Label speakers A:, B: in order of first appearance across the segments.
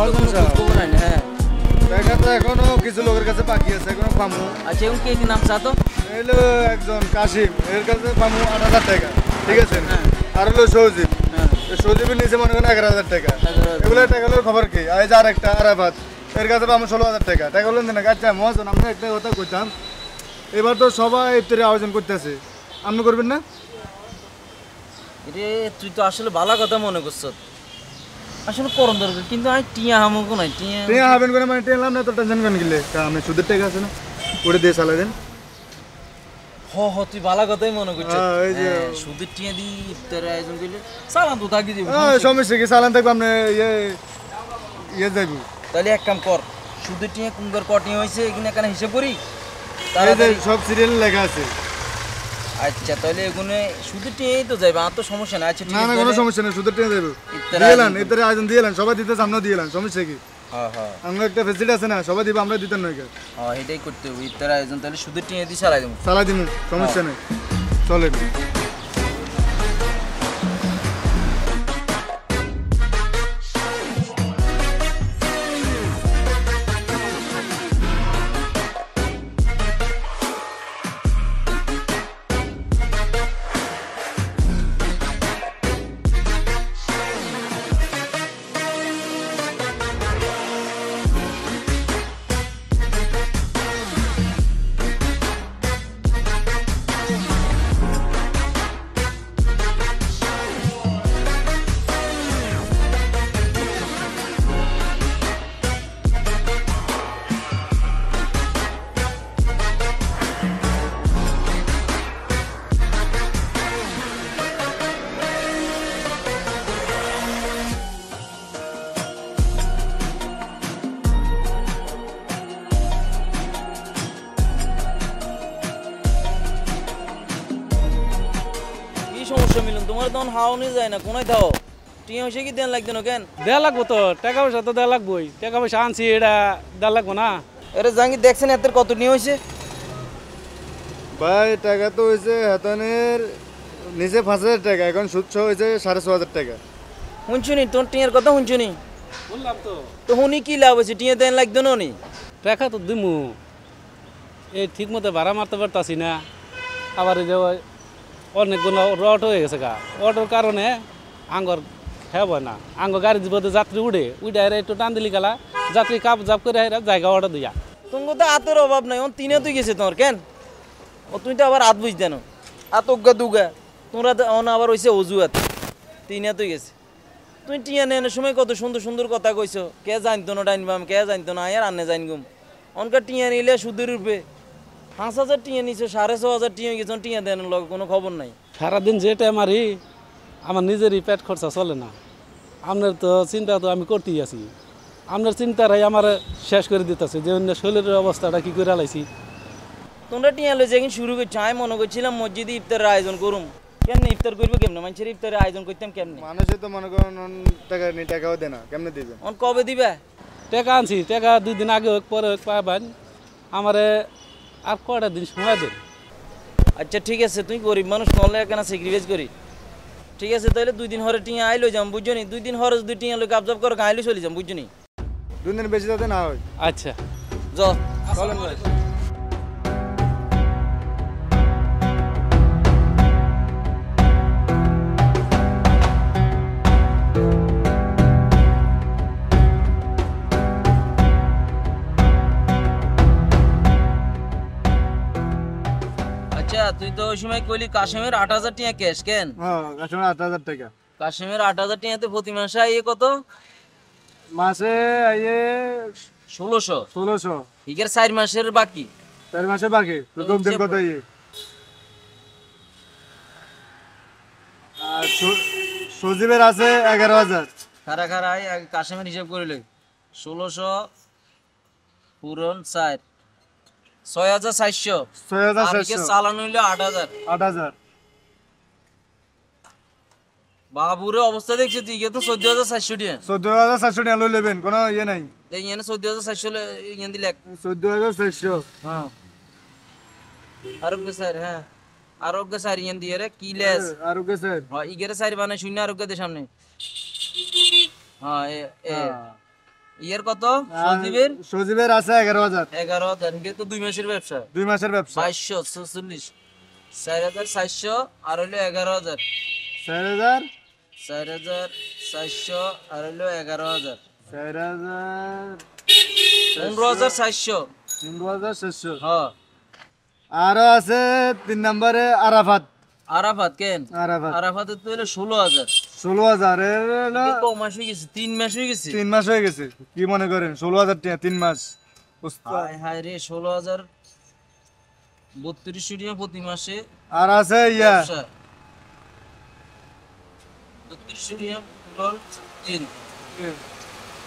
A: খবর নাই হ্যাঁ
B: টাকা তো এখনো কিছু লোকের কাছে বাকি আছে এখনো পামু
A: আচ্ছা এবং কে কি নাম চা তো
B: এলো একজন কাশিম এর কাছে পামু 8,000 টাকা ঠিক আছে
A: হ্যাঁ।
B: আর হলো সৌজিব
A: হ্যাঁ
B: সৌজিবের নিচে মনে করেন 11,000 টাকা
A: 11,000
B: এগুলো টাকা হলো খবর কি আজ আর একটা আরাফাত এর কাছে পামু 16,000 টাকা টাকা হলো না আচ্ছা মহাজন আমরা একটা কথা কইতাম এবার তো সবাই ইফতারের আয়োজন করতেছে আপনি করবেন না
A: রে তুই তো আসলে ভালো কথা মনে করছ আসলে করন দরকার কিন্তু আমি টিয়া হামুকো নাই টিয়া
B: টিয়া হবেন করে মানে টিয়া লাম না তো টেনশন কেন গেলে আমি সুদের টাকা আছে না ওরে দিয়ে চালা দেন
A: হ তুই ভালো কথাই মনে করছিস
B: হ্যাঁ, এই যে
A: সুদের টিয়া দি ইফতারের আয়োজন করলে সালাম তো থাকি দিব
B: সমস্যা কি চালান থাকবো আপনি ইয়ে যাইব
A: তাহলে এক কাম কর সুদের টিয়া কুঙ্গার কটিং হয়েছে এখানে কেন হিসাব করি
B: এই যে
A: তাড়াতাড়ি
B: সব সিরিয়াল লেখা আছে
A: আচ্ছা তাহলে এগুলো সুদের টিয়াই তো যাইবে আর তো সমস্যা নাই আচ্ছা ঠিক
B: না না
A: আছে
B: কোনো
A: তাহলে-
B: সমস্যা নেই সুদের টাকা যাইব
A: ইফতারের
B: দিয়েলেন
A: আয়োজন
B: ইফতারের আয়োজন দিয়েলেন সবাই দিতে সামনে দিয়েলেন সমস্যা কি
A: হ্যাঁ হ্যাঁ
B: আমরা একটা ফেসিলিটি আছে না সবাই দিব আমরা দিতেন নয়
A: হ্যাঁ এটাই করতে হবে ইফতারের আয়োজন তাহলে সুদের টিয়া দিয়ে চালাই দেবো
B: চালাই দিন সমস্যা নেই চলেন
A: কি সমস্যা মিলুন তোমার তখন হাওয়া নিয়ে যায় না কোনায় দাও টিয়া হয়েছে কি দেন লাগতো না কেন
C: দেয়া লাগবো তো টাকা পয়সা তো দেয়া লাগবোই টাকা পয়সা আনছি এটা দেয়া লাগবো না
A: আরে জাঙ্গি দেখছেন এত কত নিয়ে হয়েছে
B: ভাই টাকা তো হয়েছে হাতানের নিচে 5,000 টাকা এখন সুদ সহ হয়েছে 6,500 টাকা
A: শুনছুনি তোর টিয়ার কথা শুনছুনি
C: বললাম তো
A: তো হুনি কি লাভ হয়েছে টিয়া দেন লাগতো না নি
C: টাকা তো দিমু এই ঠিক মতো ভাড়া মারতে পারতাছি না আবার এই যে ওই অনেকগুলো রট হয়ে গেছে গা অটোর কারণে আঙ্গর হ্যাঁ না আঙ্গ গাড়ি বলতে যাত্রী উঠে একটু টান দিলি গেলা যাত্রী কাপ জাপ করে জায়গা অর্ডার দিয়া
A: তোমার তো হাতের অভাব নাই অন তিনে তুই গেছে তোমার কেন ও তুই তো আবার হাত বুঝ দেন হাত উগা দুগা তোমরা তো অন আবার হয়েছে অজুহাত তিনে তুই গেছে তুই টিয়া নেওয়ার সময় কত সুন্দর সুন্দর কথা কইছো কে জানতো না ডাইনবাম কে জানতো না আর আনে জান গুম অনকার টিয়া নিলে সুদের রূপে 5,000 টিয়া নিছো 6,500 টিয়া গেছো টিয়া দেন লগে কোনো খবর নাই
C: সারাদিন যেটা মারি আমার নিজেরই পেট খরচা চলে না আপনার তো চিন্তা তো আমি করতেই আছি আপনার চিন্তারাই আমার শেষ করে দিতেছে যে অন্য শরীরের অবস্থাটা কি করে আলাইছি
A: তোমরা টিয়া লই যেদিন শুরু করছো আমি মনে করছিলাম মসজিদে ইফতারের আয়োজন করুম কেমনে ইফতার করবো কেমনে মানুষের ইফতারের আয়োজন করতাম কেমনে
B: মানুষে তো মনে করেন টাকা নেই টাকাও দেয় না কেমনে দিবেন
A: অন কবে দিবা
C: টাকা আনছি টাকা 2 দিন আগে হোক পরে হোক পাবেন আমারে আর কয়টা দিন সময় দেন
A: আচ্ছা ঠিক আছে তুই গরিব মানুষ নলে কেন স্যাক্রিফাইস করি ঠিক আছে তাহলে 2 দিন হরে টিয়া আইলো যাম বুঝছো নি 2 দিন হরে যদি টিয়া লোক আবজাব করে গাইলে চলে যাম বুঝছো নি
B: 2 দিন বেশি যাতে না হয়
C: আচ্ছা
A: যাও
B: চলেন ভাই
A: আচ্ছা তুই তো ওই সময় কইলি কাশেমের 8,000 টিয়া ক্যাশ কেন
B: হ্যাঁ আসলে 8,000 টাকা
A: কাশেমের 8,000 টিয়াতে প্রতি মাসে আইয়ে কত
B: মাসে আইয়ে
A: 1600
B: 1600
A: ইগের 4 মাসের বাকি
B: 4 মাসে বাকি প্রথম দিন কত ইয়ে আর সজীবের আছে 11,000
A: খারা খারা আগে কাশেমের হিসাব করে লই 1600 পূরণ 4 6,400 আর ইকে
B: 6,400
A: চালান হইলো 8,000
B: 8,000
A: বাবুরে অবস্থা দেখছিস তুই ইকে তো 14,400 টিয়া
B: 14,400 টাকা লই নেবেন কোনো ইয়ে নাই
A: দেখ এনে 14,400 ইয়ান দিলে
B: 14,400
A: হ্যাঁ আরোগ্য স্যার হ্যাঁ আরোগ্য স্যার ইয়ান দিয়ে রে কি লেস
B: আর ওকে স্যার
A: হ্যাঁ ইগের স্যার বানাই শূন্য আরোগ্য দে সামনে হ্যাঁ এ ইয়ার কত সজীবের?
B: সজীবের আছে 11,000।
A: 11,000 কিন্তু তো 2 মাসের ব্যবসা।
B: 2 মাসের ব্যবসা।
A: 2246 4,400 আর হইলো 11,000।
B: 4,000
A: 4,400 আর হইলো 11,000।
B: 4,000
A: 15,400।
B: 15,600।
A: হ্যাঁ
B: আরো আছে 3 নম্বরে আরাফাত।
A: আরাফাত কেন?
B: আরাফাত
A: আরাফাতের তো হইলো 16,000।
B: 16,000 এর হলো
A: কম মাস হয়ে গেছে, 3 মাস হয়ে গেছে।
B: 3 মাস হয়ে গেছে। কি মনে করেন 16,000 টাকা 3 মাস?
A: হায় হায় রে 16,000 3200 টাকা প্রতি মাসে
B: আর আছে ইয়া
A: ব্যবসা। 3200 টাকা টোটাল 3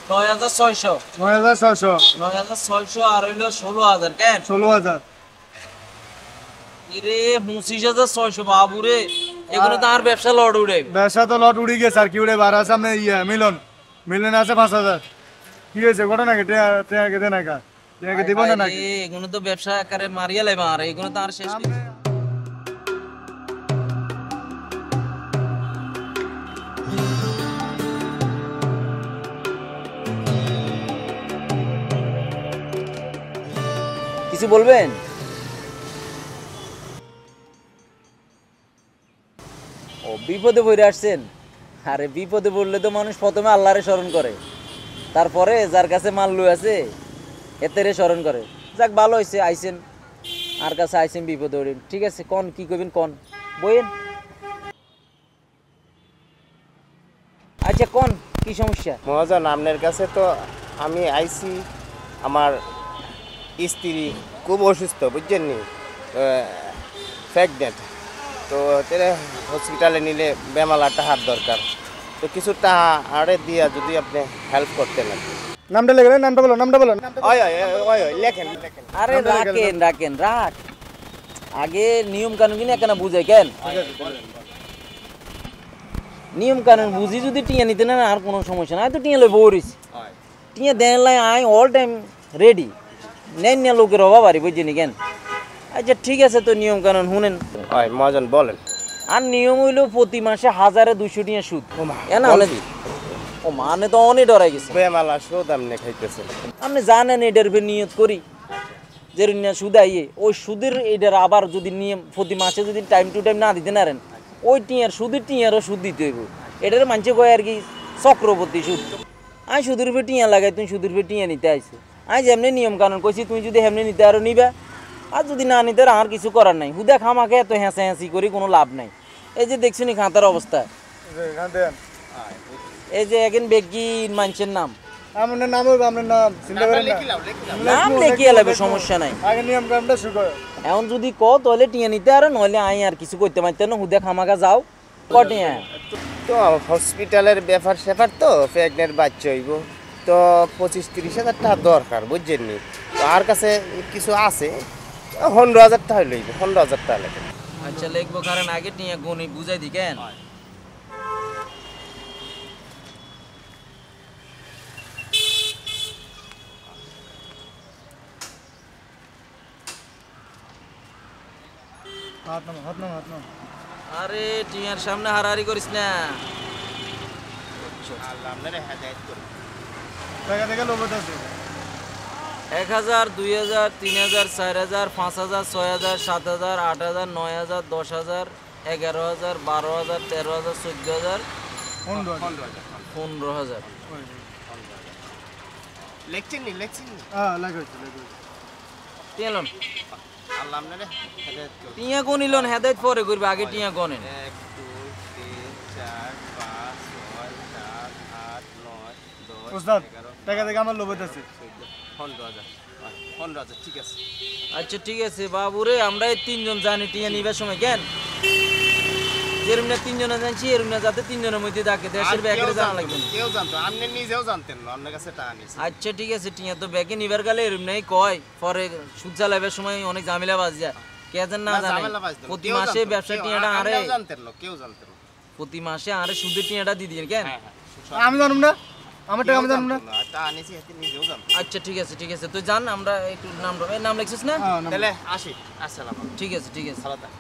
A: 9,600।
B: 9,600।
A: 9,600 আর হইলো 16,000 কেন?
B: 16,000।
A: রে 25,600 বাবুরে, এগুলো তো আর ব্যবসা লড় উড়ে।
B: ব্যবসা তো লট উড়ি গেছে আর কি উড়ে বার আছে সামনে ইয়া মিলন। মিলন আছে 5,000। কি হয়েছে ঘটনা কি টেয়াকে দেন একা? টেয়াকে দিব না নাকি?
A: এগুলো তো ব্যবসা আকারে মারিয়া লাইবা, আর এগুলো তো আর শেষ নেই। কিছু বলবেন? ও বিপদে পড়ে আসছেন? আরে বিপদে পড়লে তো মানুষ প্রথমে আল্লাহরে স্মরণ করে, তারপরে যার কাছে মাল্লু আছে এতেরে স্মরণ করে। যাক ভালো হয়েছে আইসেন, আর কাছে আইসেন বিপদে পড়েন। ঠিক আছে কন কি করবেন কন, বইয়েন। আচ্ছা কন কি সমস্যা?
D: মহাজন আপনার কাছে তো আমি আইছি, আমার স্ত্রী খুব অসুস্থ বুঝছেন নি, প্রেগনেন্ট। তো তাহলে হসপিটালে নিলে বেমালা টাকার দরকার, তো কিছু টাকা আরে দিয়া যদি আপনি হেল্প করতেন আর কি।
B: নামটা লেখেন, নামটা বলো, নামটা বলো।
D: ওই ওই ওই ওই লেখেন লেখেন।
A: আরে রাখেন রাখেন রাখ, আগে নিয়ম কানুন কিনে কেন বুঝাই কেন? নিয়ম কানুন বুঝি যদি টিয়া নিতে না আর কোনো সমস্যা নাই, তো টিয়া লই বরিস টিয়া দেন লাই আই অল টাইম রেডি, নেন না লোকের অভাব আরি বুঝিনি কেন? আচ্ছা ঠিক আছে, তো নিয়ম কানুন শুনেন।
D: ওই মহাজন বলেন।
A: আর নিয়ম হইলো প্রতি মাসে 1,200 টাকা সুদ। না ও মানে তো অনেক ডরাই গেছে।
D: বেমালা সুদ আপনি খাইতেছেন।
A: আপনি জানেন এটার উপর নিয়ত করি যে সুদ আইয়ে ওই সুদের এটার আবার যদি নিয়ম প্রতি মাসে যদি টাইম টু টাইম না দিতে নারেন, ওই টিয়ার সুদের টিয়ারও সুদ দিতে হইব। এটার মানছে কয় আর কি চক্রবর্তী সুদ। আমি সুদের উপরে টিয়া লাগাই, তুমি সুদের উপরে টিয়া নিতে আইছো। আমি যেমনি নিয়ম কানুন কইছি তুমি যদি হেমনি নিতে আরো নিবা, আর যদি না নিতে আর কিছু করার নাই। হুদা খামাকে এত হ্যাঁসা হ্যাঁসি করি কোনো লাভ নাই। এই যে দেখছি নি খাতার অবস্থা, এই যে এখন বেগি মানুষের নাম
B: আপনার নাম হইব, আপনার নাম চিন্তা করেন না।
A: নাম লেখিয়ে লাগবে, সমস্যা নাই।
B: আগে নিয়ম কানুনটা শুরু করো।
A: এখন যদি ক তাহলে টিয়া নিতে আর নইলে আই আর কিছু করতে পারতেন না। হুদা খামাকা যাও কটিয়া।
D: তো হসপিটালের ব্যাপার স্যাপার তো প্রেগনেন্ট বাচ্চা হইব, তো 25-30 হাজার টাকা দরকার বুঝছেন নি। তো আর কাছে কিছু আছে, 15,000 টাকা লইব, 15,000 টাকা লাগে।
A: আচ্ছা লিখবো, কারণ আগে টিয়া গনি বুঝাই দি কেন?
B: হাত নামো, হাত নামো, হাত নামো।
A: আরে টিয়ার সামনে হারাহারি করিস না।
D: আল্লাহ আপনারে হেদায়েত করুন।
B: টাকা থেকে লোভট আছে।
A: 1,000 2,000 3,000 4,000 5,000 6,000 7,000 8,000 9,000 10,000 11,000 12,000 13,000 14,000 15,000।
D: লেখছেন নি লেখছেন নি।
B: হ্যাঁ লাগাইছি, লাগাইছি।
A: টিয়া লোন
D: আল্লাহ আপনারে হেদায়েত করুন।
A: টিয়া গনিলন হেদায়েত পরে করবে, আগে টিয়া গনেন।
D: 1 2 3 4 5 6 7 8 9 10
B: ওস্তাদ
D: 11
B: টাকা থেকে আমার লোভট আছে।
D: 15,000 15,000 ঠিক আছে।
A: আচ্ছা ঠিক আছে বাবুরে, আমরা এই 3 জন জানি টিয়া নিবার সময় কেন যেরম না 3 জনে জানছি এরম না, যাতে 3 জনের মধ্যে থাকে দেশের ব্যাগরে জানা লাগবে না।
D: কেউ জানতো, আপনি নিজেও জানতেন না, আপনার কাছে টাকা নিয়েছে।
A: আচ্ছা ঠিক আছে, টিয়া তো ব্যাগে নিবার গেলে এরম নাই কয়, পরে সুদ চালাইবার সময় অনেক ঝামেলা বাজ যায়। কে যেন না জানে প্রতি মাসে ব্যবসা টিয়াটা আরে
D: জানতেন না, কেউ জানতেন না।
A: প্রতি মাসে আরে সুদের টিয়াটা দিয়ে দিয়ে কেন?
D: হ্যাঁ হ্যাঁ,
B: আমি জানুম না, আমার টাকা আমি জানুম না।
D: টাকা নিয়েছি এতে নিজেও জানতেন।
A: আচ্ছা ঠিক আছে তুই জান, আমরা একটু নাম লিখছিস না?
B: হ্যাঁ, নাম।
D: তাহলে আসি, আসসালাম।
A: ঠিক আছে
D: ভালো থাক।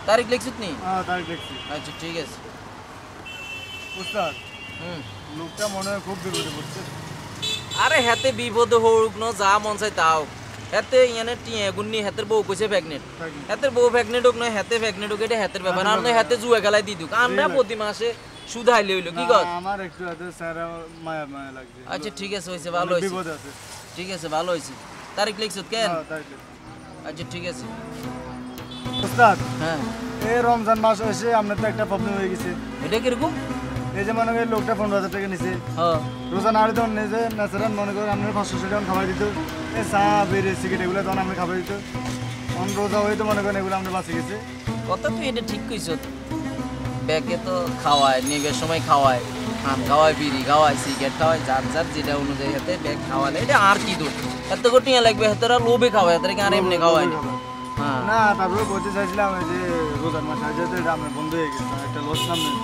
A: তারিখ লিখছিস নি?
B: হ্যাঁ তারিখ দেখছি।
A: আচ্ছা ঠিক আছে।
B: উস্তাদ লোকটা মনে হয় খুব বিপদে পড়ছে।
A: আরে হাতে বিপদ হোক ন যা মন চাই তাও হাতে ইয়ানে টিয়া গুন্নি হাতের বউ কইছে প্রেগনেন্ট হাতের বউ প্রেগনেন্ট হোক নয় হাতে প্রেগনেন্ট হোক এটা হাতের ব্যাপার আর নয় হাতে জুয়া খেলায় দি দুক আমরা প্রতি মাসে সুদ হাইলে হইলো কি কর
B: আমার একটু হাতে সারা মায়া মায়া লাগছে।
A: আচ্ছা ঠিক আছে হইছে ভালো হইছে
B: বিপদ আছে।
A: ঠিক আছে ভালো হইছে তারিখ লিখছত কেন
B: হ্যাঁ তাই তো।
A: আচ্ছা ঠিক আছে
B: ওস্তাদ
A: হ্যাঁ
B: এই রমজান মাস এসে আপনার তো একটা প্রবলেম হয়ে গেছে।
A: এটা কিরকম
B: এই যে মনে করেন লোকটা 15,000 টাকা নিছে
A: হ্যাঁ
B: রোজা না হলে তখন নিজে ন্যাচারাল মনে করেন আপনার 500 টাকা খাবার দিত এই চা বেড়ে সিগারেট এগুলো তখন আপনি খাবার দিত তখন রোজা হয়ে তো মনে করেন এগুলো আপনি বাঁচে গেছে।
A: কথা তুই এটা ঠিক কইছ ব্যাগে তো খাওয়ায় নেবের সময় খাওয়ায় খান খাওয়ায় বিড়ি খাওয়ায় সিগারেট খাওয়ায় যার যার যেটা অনুযায়ী হাতে ব্যাগ খাওয়ালে এটা আর কি দোষ এত কোটিয়া লাগবে হাতেরা লোভে খাওয়ায় হাতের আর এমনি খাওয়ায় না হ্যাঁ
B: না তারপরে বলতে চাইছিলাম এই যে রোজার মাস আছে তো এটা আপনার বন্ধ হয়ে গেছে একটা লস নাম নেই।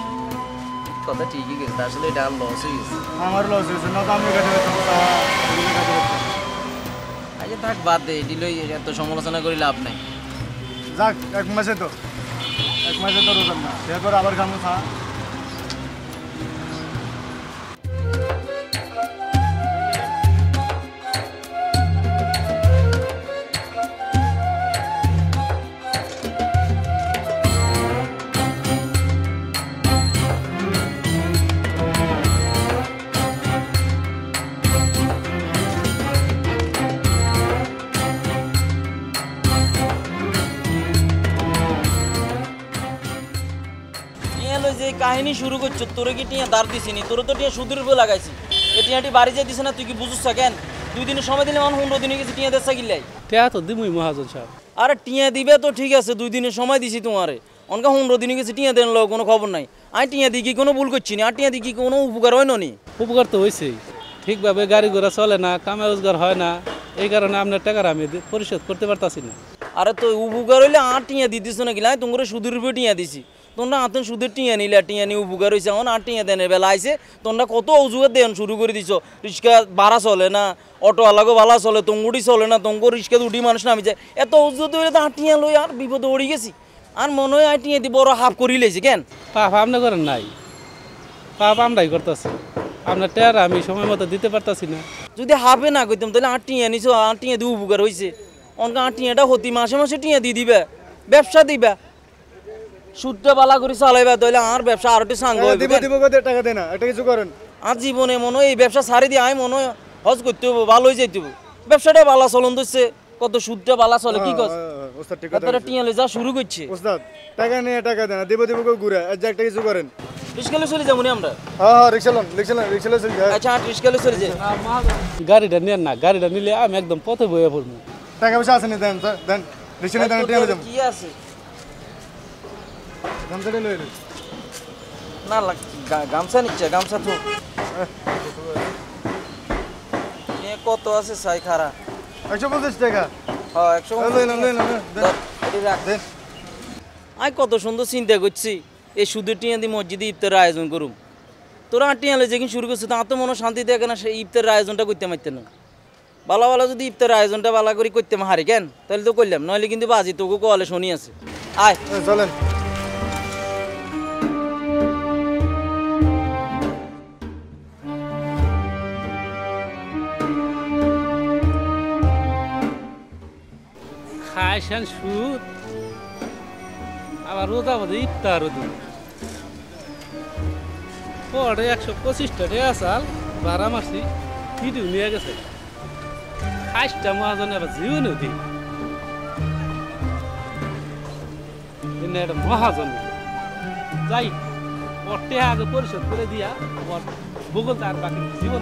A: কথা ঠিকই গেছে আসলে এটা আর লস হয়ে গেছে
B: আমার লস হয়েছে না তো আমি কাটে
A: আচ্ছা থাক বাদ দে এটি লই এত সমালোচনা করি লাভ নাই
B: যাক এক মাসে তো রোজার মাস এরপর আবার খামো চা।
A: যে কাহিনী শুরু করছো তোরে কি টিয়া দাঁড় দিছিনি তোর তো টিয়া সুদের উপরে লাগাইছি এই টিয়াটি বাড়ি যাই দিছে না তুই কি বুঝছ কেন 2 দিনের সময় দিলে 15 দিনে গেছে টিয়া দেশা গিলাই
C: টিয়া তো দিমুই মহাজন সাহেব।
A: আরে টিয়া দিবে তো ঠিক আছে 2 দিনের সময় দিছি তোমারে অনকা 15 দিনে গেছে টিয়া দেন লোক কোনো খবর নাই আই টিয়া দি কি কোনো ভুল করছি না আর টিয়া দি কি কোনো উপকার হয় নি
C: উপকার তো হয়েছেই ঠিকভাবে গাড়ি ঘোড়া চলে না কামে রোজগার হয় না এই কারণে আপনার টাকার আমি পরিশোধ করতে পারতাছি না।
A: আরে তো উপকার হইলে আর টিয়া দিতিস না গিলা তোমার সুদের উপরে টিয়া দিছি তোমরা আতন সুদের টিয়া নিলে টিয়া নিয়ে উপকার হয়েছে এখন আর টিয়া দেনের বেলা আইসে তোমরা কত অজুহাত দেন শুরু করে দিছ রিক্সা ভাড়া চলে না অটো আলাগো ভাড়া চলে তঙ্গুড়ি চলে না তঙ্গ রিক্সা উঠি মানুষ নামি যায় এত অজুহাত হইলে তো আর টিয়া লই আর বিপদে ওড়ি গেছি আর মনে হয় আর টিয়া দি বড় হাফ করি লেছি কেন
C: পাপ আপনি করেন নাই পাপ আমরাই করতেছি আপনার টেয়ার আমি সময় মতো দিতে পারতাছি না।
A: যদি হাফে না করতাম তাহলে আর টিয়া নিছো আর টিয়া দিয়ে উপকার হয়েছে অনকা আর টিয়াটা হতি মাসে মাসে টিয়া দিয়ে দিবে ব্যবসা দিবা সুদটা বালা করে চালাইবা তাহলে আর ব্যবসা আর একটু সাঙ্গ
B: দিব দিব কত টাকা দেনা একটা কিছু করেন
A: আর জীবনে মনে হয় এই ব্যবসা ছাড়ি দিয়ে আমি মনে হয় হজ করতে হবো ভালো হয়ে যাইতে হবো ব্যবসাটা বালা চলন দিচ্ছে কত সুদটা বালা চলে কি কস
B: ওস্তাদ ঠিক কথা
A: তারা টিয়ালে যা শুরু করছে
B: ওস্তাদ টাকা নিয়ে টাকা দেনা দিব দিব ঘুরে আজ একটা কিছু করেন
A: রিস্কালে চলে যাবো নি আমরা
B: হ্যাঁ রিক্সা চলে যায়
A: আচ্ছা রিস্কালে চলে যাই
C: গাড়িটা নেন না গাড়িটা নিলে আমি একদম পথে বয়ে পড়বো।
B: টাকা পয়সা আছে নি দেন দেন রিক্সা নিয়ে দেন টিয়া যাবো
A: কি আছে
B: গামছা লই লই
A: না গামছা নিচ্ছে গামছা তো কত আছে সাই খারা
B: 150 টাকা
A: হ্যাঁ 100
B: দেন
A: আই কত সুন্দর চিন্তা করছি এই সুদের টিয়া দিয়ে মসজিদে ইফতারের আয়োজন করুম তোরা আর টিয়ালে যেদিন শুরু করছে তা তো মনে শান্তি দেখে না সেই ইফতারের আয়োজনটা করতে পারতেন না বালা বালা যদি ইফতারের আয়োজনটা বালা করে করতে হারি কেন তাহলে তো করলাম নইলে কিন্তু বাজি তোকে কোয়ালে শুনি আছে আয়
B: চলেন
C: খাইছেন সুদ আবার রোজা বোধ ইফতারও দিন পরে 125 টাকা আসাল ভাড়া মারছি ভিডিও নিয়ে গেছে খাইসটা মহাজন আবার জীবনেও দিই একটা মহাজন যাই পটে আগে পরিশোধ করে দিয়া ভূগোল তার বাকি জীবন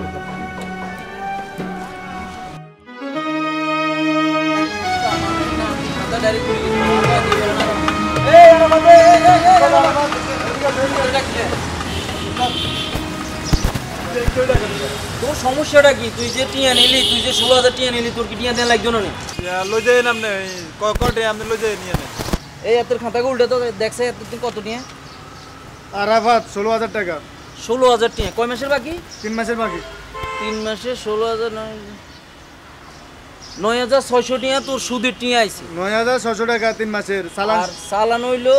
A: তোর সমস্যাটা কি তুই যে টিয়া নিলি তুই যে 16,000 টিয়া নিলি তোর কি টিয়া দেন লাগতো না
B: লই যাই নামনে কটে আপনি লই যাই নিয়ে নেন
A: এই এত খাতাকে উল্টে তো দেখছে এত তুই কত টিয়া
B: আরাফাত 16,000 টাকা
A: 16,000 টিয়া কয় মাসের বাকি
B: 3 মাসের বাকি
A: 3 মাসে 16,000 9,600 টিয়া তোর সুদের টিয়া আইছে
B: 9,600 টাকা 3 মাসের সালান
A: আর সালান হইলো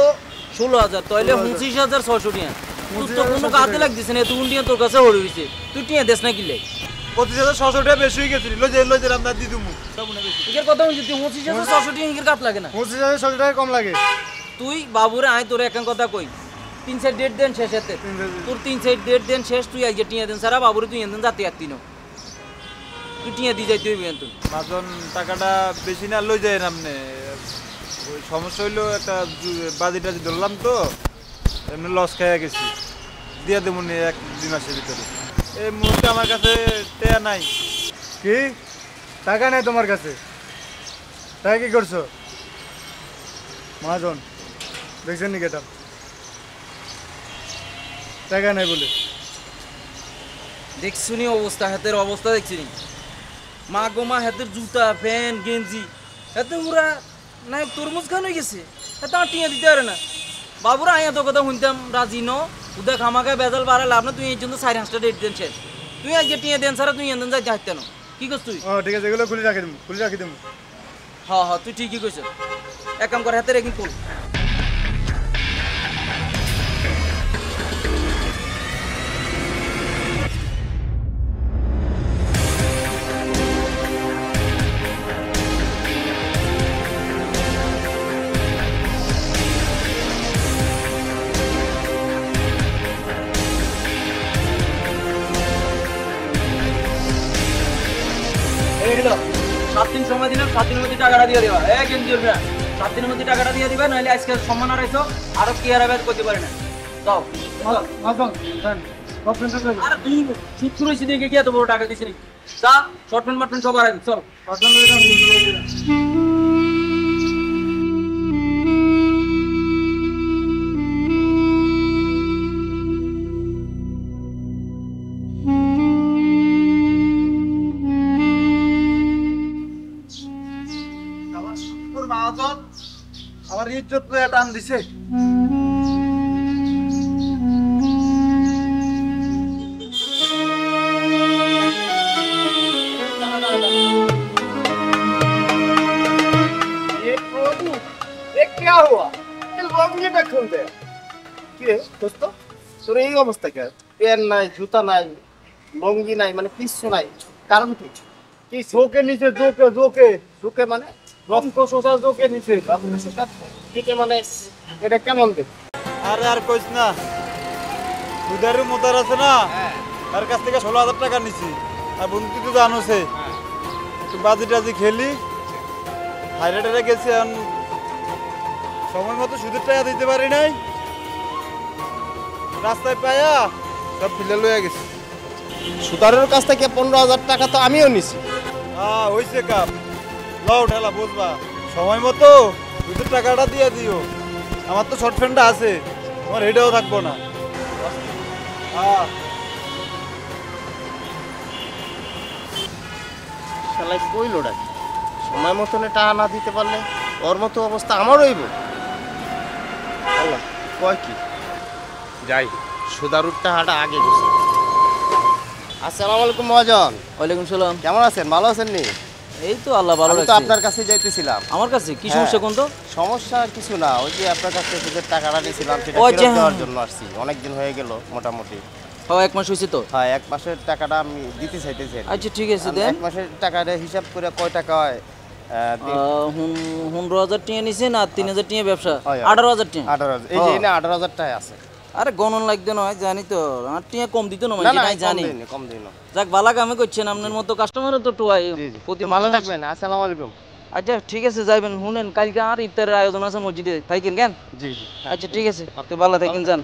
A: 16,000 তাইলে 29,600 টিয়া তুই তো কোনো কাতে লাগতেছে না তুই টিয়া তোর কাছে হড়ে হইছে তুই টিয়া দেশ না কিলে
B: 25,600 টাকা বেশি হয়ে গেছিল লই যে আমরা দি দিমু
A: ইকের কথা বলছি তুই 25,600 টিয়া ইকের কাট লাগে না
B: 25,600 টাকা কম লাগে
A: তুই বাবুরে আয় তোর এক কথা কই 3 সাইড ডেট দেন শেষ হতে তোর 3 সাইড ডেট দেন শেষ তুই আজকে টিয়া দেন সারা বাবুরে তুই এনদেন জাতি আত্তি নো তুই টিয়া দি যাইতে হইবে তুই
E: মাজন টাকাটা বেশি না লই যায় নামনে ওই সমস্যা হইলো একটা বাজিটা ধরলাম তো এমনি লস খাইয়া গেছি দিয়ে দেবো নি 1-2 মাসের ভিতরে এই মুহূর্তে আমার কাছে টেয়া নাই
B: কি টাকা নাই তোমার কাছে তাই কি করছো মহাজন দেখছেন নি গেটা টাকা নাই বলে
A: দেখছুনি অবস্থা হাতের অবস্থা দেখছিনি মা গো মা হাতের জুতা প্যান্ট গেঞ্জি হাতে পুরা না তরমুজ খান হয়ে গেছে হাতে আর টিয়া দিতে পারে না বাবুরা আয়া তো কথা শুনতাম রাজি ন উদা খামাকে বেজাল বাড়া লাভ না তুই এই জন্য 4-5টা ডেট দেন শেষ তুই আজকে টিয়া দেন সারা তুই এনদেন যাই হাঁটতে না কি করছ তুই
B: ও ঠিক আছে এগুলো খুলে রাখি দেবো
A: হ্যাঁ হ্যাঁ তুই ঠিকই কইছ এক কাম করে হাতে রেখে তোল এই হলো 7 দিন সময় দিলাম 7 দিনের মধ্যে টাকাটা দিয়ে দিবা গেঞ্জি উঠবে 7 দিনের মধ্যে টাকাটা দিয়ে দিবা নাহলে আজকে সম্মান হারাইছো আরো কি হারাবে করতে পারে না যাও
B: মহাজন দেন
A: আরে তুই চুপ শুরু হইছিস দেখে কি এত বড় টাকা দিছিস যা শর্টমেন্ট মার্টমেন্ট সব হারাই চল
B: মহাজন আমার ইজ্জত লইয়া টান দিছে
D: क्या हुआ লঙ্গি না খুলতে কি রে দোস্ত তোর এই অবস্থা কে পেন নাই জুতা নাই লঙ্গি নাই মানে কিছু নাই কারণ কি
B: কি চোখে নিচে জোকে
D: সুখে মানে
B: রক্ত শোষা চোখে নিচে
D: ঠিক মানে এটা কেমন দেখ
E: আরে আর কইস না উদারের মোতার আছে না তার কাছ থেকে 16,000 টাকা নিছি আর বন্ধু তুই তো জানোসে একটু বাজি টাজি খেলি হাইরাইটারে গেছি এখন সময় মতো সুদের টাকা দিতে পারি নাই রাস্তায় পায়া সব ফিলে লইয়া গেছি
D: সুতারের কাছ থেকে 15,000 টাকা তো আমিও নিছি
E: হইছে কাপ লও ঠেলা বুঝবা সময় মতো সুদের টাকাটা দিয়ে দিও আমার তো শর্ট ফ্রেন্ডটা আছে তোমার হেডেও থাকবো না
D: শালাই কইলো ডাকি সময় মতন টাকা না দিতে পারলে ওর মতো অবস্থা আমারও হইব আল্লাহ কয় কি যাই সুদারুর টাকাটা আগে গেছে আসসালামু আলাইকুম মহাজন
A: ওয়ালাইকুম সালাম
D: কেমন আছেন ভালো আছেন নি
A: এই তো আল্লাহ ভালো
D: আমি তো
A: রাখছে
D: আপনার কাছে যাইতেছিলাম
A: আমার কাছে কি
D: হ্যাঁ।
A: সমস্যা কোন তো
D: সমস্যা আর কিছু না ওই যে আপনার কাছে সুদের টাকাটা নিয়েছিলাম সেটা
A: ওই যে,
D: ফেরত দেওয়ার
A: হ্যাঁ।
D: জন্য আসছি অনেকদিন হয়ে গেল মোটামুটি
A: হ্যাঁ 1 মাস হইছে তো
D: হ্যাঁ 1 মাসের টাকাটা আমি দিতে চাইতেছি
A: আচ্ছা ঠিক আছে দেন
D: 1 মাসের টাকাটা হিসাব করে কয় টাকা হয়
A: 15,000 টাকা নিছে না 3,000 টাকা ব্যবসা
D: হয়।
A: 18,000 টাকা
D: 18,000 এই যে এনে 18,000 টাকা আছে
A: আরে গণন লাগবে না জানি তো আর টাকা কম দিত না
D: না
A: মানে
D: না
A: তাই জানি
D: কম দিন
A: যাক ভালো কামে করছেন আপনার মতো কাস্টমারও তো টোয়াই প্রতি
D: ভালো থাকবেন আসসালামু আলাইকুম
A: আচ্ছা ঠিক আছে যাইবেন শুনেন কালকে আর ইফতারের আয়োজন আছে মসজিদে থাকেন কেন
D: জি জি
A: আচ্ছা ঠিক আছে তো ভালো থাকেন যান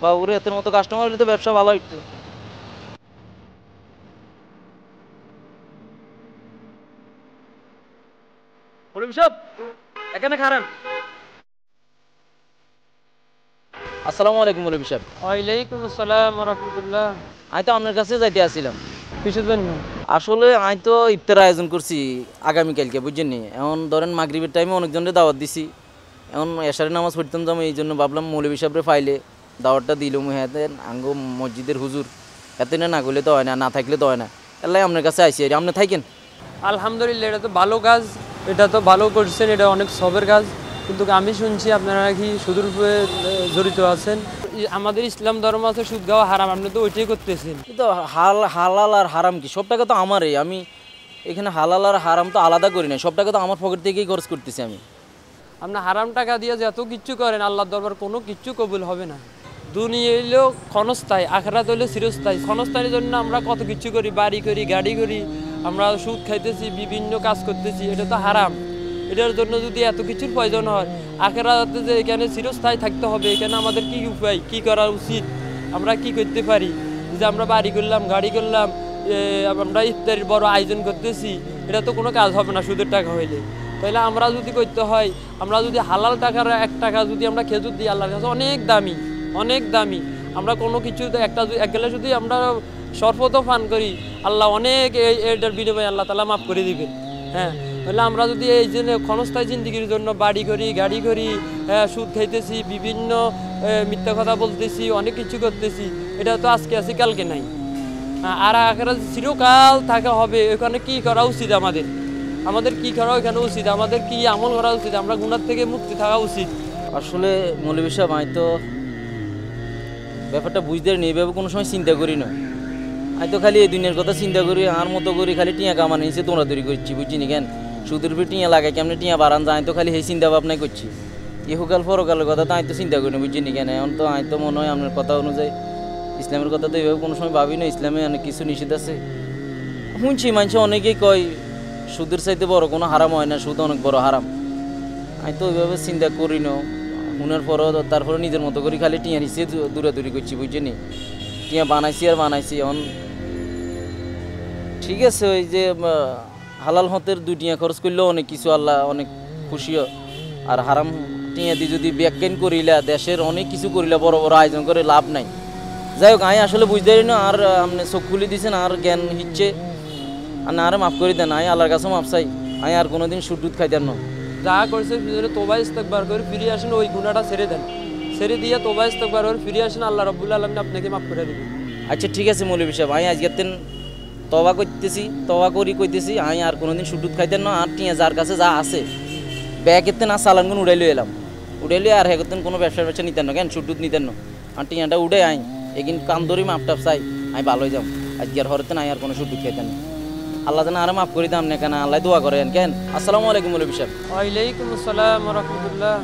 A: বাবুরে এত মতো কাস্টমার হলে তো ব্যবসা ভালো হইতো হরিম সাহেব এখানে খারান আসসালামু আলাইকুম মৌলভী সাহেব
F: ওয়ালাইকুম আসসালাম রাহমাতুল্লাহ।
A: আমি তো আপনার কাছে যাইতে আসছিলাম
F: কিসের জন্য?
A: আসলে আমি তো ইফতার আয়োজন করছি আগামীকালকে বুঝছেন নি এখন ধরেন মাগরিবের টাইমে অনেকজনের দাওয়াত দিছি এখন এশারের নামাজ পড়তাম যাবো এই জন্য ভাবলাম মৌলভী সাহেবরে ফাইলে দাওয়াতটা দিলাম হ্যাঁ আঙ্গো মসজিদের হুজুর এত না করলে তো হয় না না থাকলে তো হয় না এলাই আপনার কাছে আইসি আর আপনি থাকেন
F: আলহামদুলিল্লাহ, এটা তো ভালো কাজ, এটা তো ভালো করছেন, এটা অনেক সবের কাজ। কিন্তু আমি শুনছি আপনারা কি সুদূর জড়িত আছেন। আমাদের ইসলাম ধর্ম আছে সুদ খাওয়া হারাম, আপনি তো ওইটাই করতেছেন।
A: কিন্তু হালাল আর হারাম কি? সব টাকা তো আমারই, আমি এখানে হালাল আর হারাম তো আলাদা করি না, সব টাকা তো আমার পকেট থেকেই খরচ করতেছি আমি।
F: আপনি হারাম টাকা দিয়ে যে এত কিচ্ছু করেন, আল্লাহর দরবার কোনো কিচ্ছু কবুল হবে না। দুনিয়া হইলো ক্ষণস্থায়ী, আখিরাত হইলো চিরস্থায়ী। ক্ষণস্থায়ীর জন্য আমরা কত কিছু করি, বাড়ি করি, গাড়ি করি, আমরা সুদ খাইতেছি, বিভিন্ন কাজ করতেছি, এটা তো হারাম। এটার জন্য যদি এত কিছুর প্রয়োজন হয়, আখিরাতে যে এখানে চিরস্থায়ী থাকতে হবে, এখানে আমাদের কি উপায়, কি করা উচিত, আমরা কি করতে পারি? যে আমরা বাড়ি করলাম, গাড়ি করলাম, আমরা ইফতারির বড় আয়োজন করতেছি, এটা তো কোনো কাজ হবে না সুদের টাকা হইলে। তাহলে আমরা যদি করতে হয়, আমরা যদি হালাল টাকার 1 টাকা যদি আমরা খেজুর দিই, আল্লাহর কাছে অনেক দামি, অনেক দামি। আমরা কোনো কিছু এক গেলে যদি আমরা শরবতও পান করি, আল্লাহ অনেক এটার বিনিময়ে আল্লাহ তাআলা মাফ করে দিবেন। হ্যাঁ, তাহলে আমরা যদি এই যে ক্ষণস্থায়ী জিন্দিগির জন্য বাড়ি করি, গাড়ি করি, সুদ খাইতেছি, বিভিন্ন মিথ্যা কথা বলতেছি, অনেক কিছু করতেছি, এটা তো আজকে আছে কালকে নাই। আর আখিরাতে চিরকাল থাকা হবে, ওখানে কি করা উচিত আমাদের কি করা ওখানে উচিত, আমাদের কি আমল করা উচিত, আমরা গুনাহ থেকে মুক্তি থাকা উচিত।
A: আসলে মৌলভী সাহেব, আমি তো ব্যাপারটা বুঝতে নেই, এভাবে কোনো সময় চিন্তা করি না। আমি তো খালি এই দুনিয়ার কথা চিন্তা করি, আর মতো করি, খালি টিয়া কামানো নিচে দৌড়াদৌড়ি করছি, বুঝছি নি কেন সুদের উপরে টিয়া লাগাই, কেমনি টিয়া বাড়ান যায়, আমি তো খালি সেই চিন্তা ভাবনাই করছি। ইহুকাল পরকালের কথা তো আমি তো চিন্তা করি না, বুঝছি নি কেন। এখন তো আমি তো মনে হয় আপনার কথা অনুযায়ী ইসলামের কথা তো এইভাবে কোনো সময় ভাবি না। ইসলামে অনেক কিছু নিষেধ আছে, শুনছি মানুষ অনেকেই কয় সুদের চাইতে বড় কোনো হারাম হয় না, সুদ অনেক বড় হারাম। আমি তো ওইভাবে চিন্তা করি না, শুনার পরও তারপরে নিজের মতো করি খালি টিয়া নিচে দূরাদূরি করছি, বুঝছি নি। টিয়া বানাইছি আর বানাইছি। এখন ঠিক আছে, ওই যে হালাল হতের 2 টিয়া খরচ করলেও অনেক কিছু আল্লাহ অনেক খুশিও। আর হারাম টিয়া দিয়ে যদি ব্যাখ্যান করিলা, দেশের অনেক কিছু করিলা, বড় বড় আয়োজন করে লাভ নাই। যাই হোক, আমি আসলে বুঝতে পারি না, আর আপনি চোখ খুলে দিয়েছেন, আর জ্ঞান হিচ্ছে, আর না আরে মাফ করে দেন। আমি আল্লাহর কাছেও মাফ চাই, আমি আর কোনোদিন সুদ টুদ খাইতাম না।
F: যা করছে তোবা ইস্তেগফার করে ফিরে আসেন, ওই গুনাহটা ছেড়ে দেন, ছেড়ে দিয়ে তোবা ইস্তেগফার করে ফিরে আসেন, আল্লাহ রাব্বুল আলামিন আপনাকে মাফ করে দিবেন।
A: আচ্ছা ঠিক আছে মৌলভী সাহেব, আমি আজকের দিন তওবা করতেছি, তওবা করি কইতেছি, আমি আর কোনোদিন সুদ টুদ খাইতেন না। আর টিয়া যার কাছে যা আছে ব্যাগের না চালানগুন উড়াই লই এলাম, উড়াই লই আর হেগতেন কোনো ব্যবসা নিতেন না, কেন সুদ টুদ নিতেন না। আর টিয়াটা উড়ে আই এগিন কান ধরি মাপ টাপ চাই, আমি ভালো হয়ে যাম। আজকে আর হরতেন আমি আর কোনো সুদ টুদ খাইতেন না। আল্লাহ যেন আরে মাফ করে দাম না, কেন আল্লাহ দোয়া করেন। কেন? আসসালামু আলাইকুম মৌলভী সাহেব।
F: ওয়ালাইকুম আসসালাম ওয়া রাহমাতুল্লাহ।